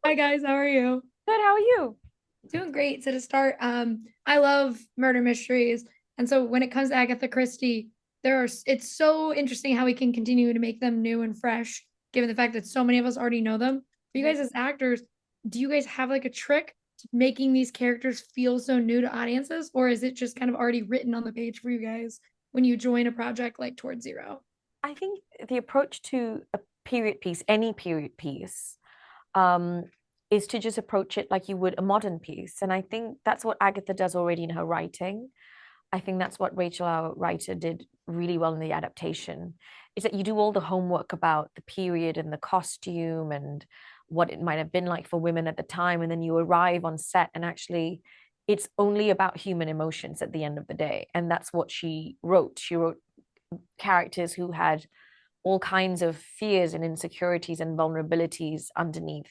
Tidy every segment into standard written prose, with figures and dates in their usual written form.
Hi guys, how are you? Good, how are you? Doing great. So to start, I love murder mysteries. And so when it comes to Agatha Christie, it's so interesting how we can continue to make them new and fresh, given the fact that so many of us already know them. For you guys as actors, do you guys have like a trick to making these characters feel so new to audiences, or is it just kind of already written on the page for you guys when you join a project like Towards Zero? I think the approach to a period piece, any period piece, um, is to just approach it like you would a modern piece. And I think that's what Agatha does already in her writing. I think that's what Rachel, our writer, did really well in the adaptation, is that you do all the homework about the period and the costume and what it might have been like for women at the time. And then you arrive on set and actually it's only about human emotions at the end of the day. And that's what she wrote. She wrote characters who had all kinds of fears and insecurities and vulnerabilities underneath.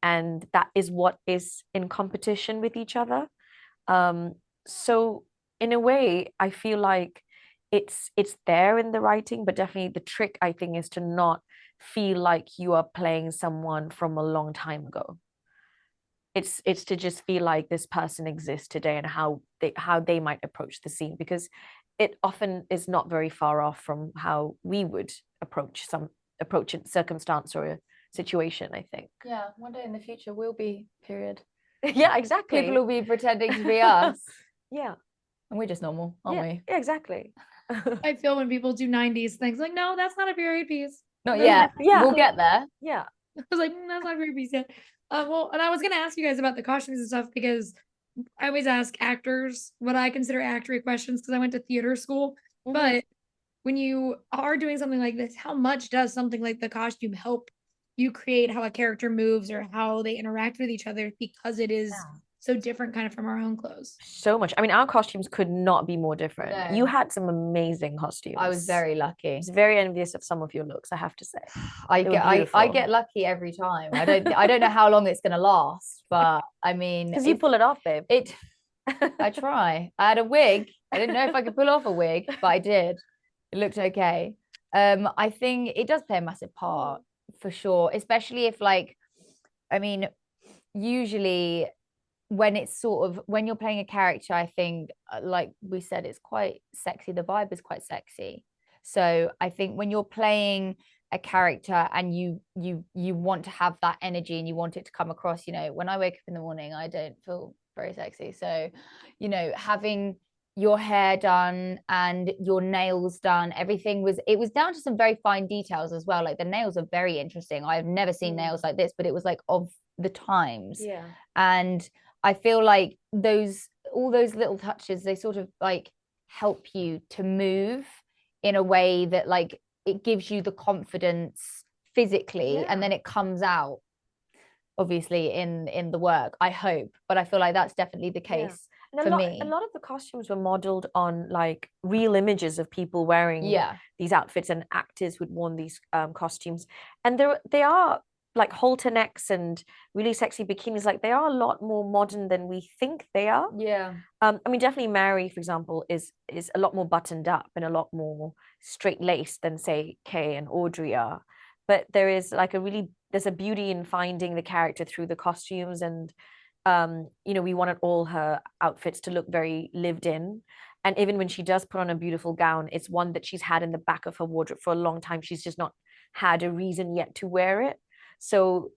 And that is what is in competition with each other. So in a way, I feel like it's there in the writing, but definitely the trick I think is to not feel like you are playing someone from a long time ago. It's to just feel like this person exists today and how they might approach the scene because it often is not very far off from how we would approach a circumstance or a situation, I think. Yeah, one day in the future we'll be period. Yeah, exactly. People will be pretending to be us. Yeah. And we're just normal, aren't Yeah, we? yeah, exactly. I feel when people do 90s things like, no, that's not a period piece. Not No, yet. Yeah. We'll get there. Yeah. I was like, that's not a period piece yet. Well, and I was gonna ask you guys about the costumes and stuff because I always ask actors what I consider actory questions because I went to theater school. Mhm. But when you are doing something like this, how much does something like the costume help you create how a character moves or how they interact with each other because it is Yeah. so different kind of from our own clothes? So much. I mean, our costumes could not be more different. No. You had some amazing costumes. I was very lucky. I was very envious of some of your looks, I have to say. I They were get I beautiful. get lucky every time. I don't know how long it's gonna last, but I mean Because you pull it off, babe. I try. I had a wig. I didn't know if I could pull off a wig, but I did. It looked okay. I think it does play a massive part for sure, especially if like, I mean, usually when it's sort of when you're playing a character, I think like we said, it's quite sexy. The vibe is quite sexy. So I think when you're playing a character and you want to have that energy and you want it to come across, when I wake up in the morning, I don't feel very sexy. So, having your hair done and your nails done, it was down to some very fine details as well. Like the nails are very interesting. I've never seen nails like this, but it was like of the times. Yeah. And I feel like all those little touches, they sort of like help you to move in a way that like it gives you the confidence physically and then it comes out obviously in the work, I hope. But I feel like that's definitely the case for me. A lot of the costumes were modeled on like real images of people wearing these outfits and actors who'd worn these costumes. And they are like halter necks and really sexy bikinis, like they are a lot more modern than we think they are. Yeah. I mean, definitely Mary, for example, is a lot more buttoned up and a lot more straight laced than say Kay and Audrey are. But there's a beauty in finding the character through the costumes, and we wanted all her outfits to look very lived in. And even when she does put on a beautiful gown, it's one that she's had in the back of her wardrobe for a long time. She's just not had a reason yet to wear it. So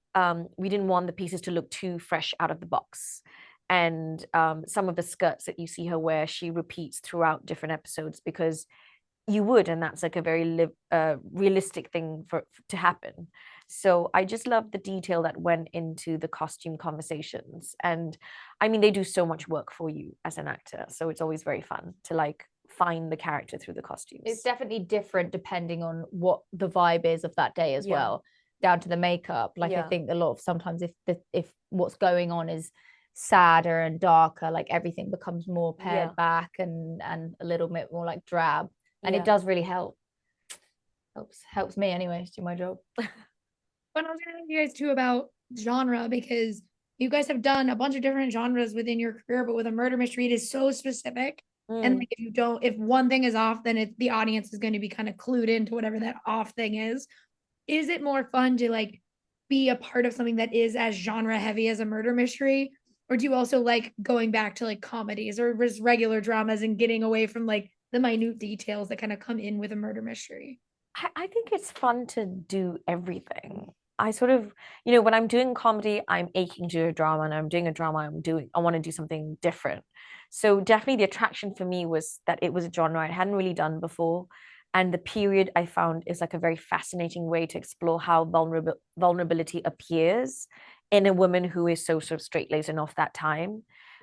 we didn't want the pieces to look too fresh out of the box. And some of the skirts that you see her wear, she repeats throughout different episodes because you would, and that's like a very realistic thing to happen. So I just love the detail that went into the costume conversations. And I mean, they do so much work for you as an actor. So it's always very fun to like find the character through the costumes. It's definitely different depending on what the vibe is of that day as well, down to the makeup. Like I think a lot of sometimes if what's going on is sadder and darker, like everything becomes more pared back and a little bit more like drab. And it does really helps me anyway to do my job. But I was gonna ask you guys too about genre because you guys have done a bunch of different genres within your career, but with a murder mystery, it is so specific. And like if one thing is off, then the audience is going to be kind of clued into whatever that off thing is. Is it more fun to like be a part of something that is as genre heavy as a murder mystery? Or do you also like going back to like comedies or just regular dramas and getting away from like the minute details that kind of come in with a murder mystery? I think it's fun to do everything. I sort of, you know, when I'm doing comedy, I'm aching to do a drama, and I'm doing a drama, I want to do something different. So definitely the attraction for me was that it was a genre I hadn't really done before. And the period I found is like a very fascinating way to explore how vulnerability appears in a woman who is so sort of straight-laced and off that time.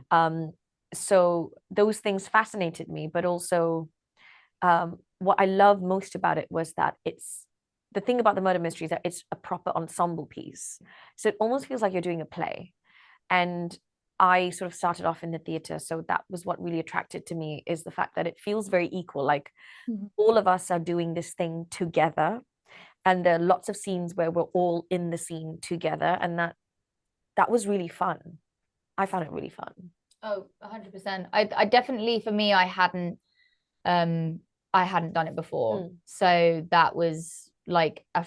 Um, so those things fascinated me, but also what I love most about it was that it's the thing about the murder mystery is that it's a proper ensemble piece. So it almost feels like you're doing a play. And I sort of started off in the theater. So that was what really attracted to me, is the fact that it feels very equal. Like all of us are doing this thing together. And there are lots of scenes where we're all in the scene together. And that was really fun. I found it really fun. Oh, 100%. I definitely, for me, I hadn't done it before. So that was like a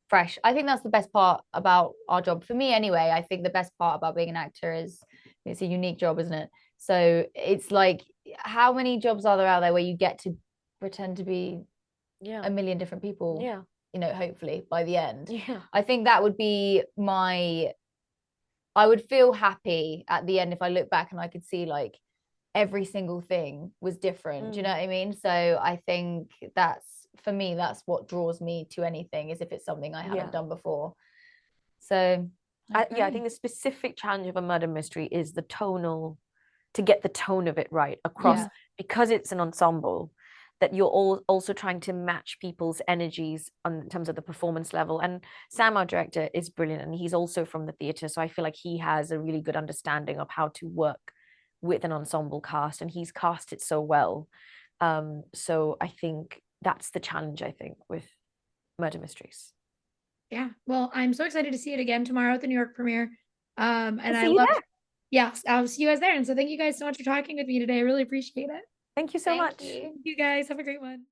fresh. I think that's the best part about our job. For me anyway, I think the best part about being an actor is it's a unique job, isn't it? So it's like, how many jobs are there out there where you get to pretend to be a million different people? Yeah. You know, hopefully by the end. Yeah. I think that would be I would feel happy at the end if I look back and I could see like every single thing was different. Do you know what I mean? So I think for me, that's what draws me to anything, is if it's something I haven't done before. So I think the specific challenge of a murder mystery is to get the tone of it right across, because it's an ensemble, that you're all also trying to match people's energies in terms of the performance level. And Sam, our director, is brilliant, and he's also from the theatre, so I feel like he has a really good understanding of how to work with an ensemble cast, and he's cast it so well. So I think that's the challenge, I think, with murder mysteries. Yeah. Well, I'm so excited to see it again tomorrow at the New York premiere. And I see you love there. Yes, I'll see you guys there. And so thank you guys so much for talking with me today. I really appreciate it. Thank you so much. Thank you guys. Have a great one.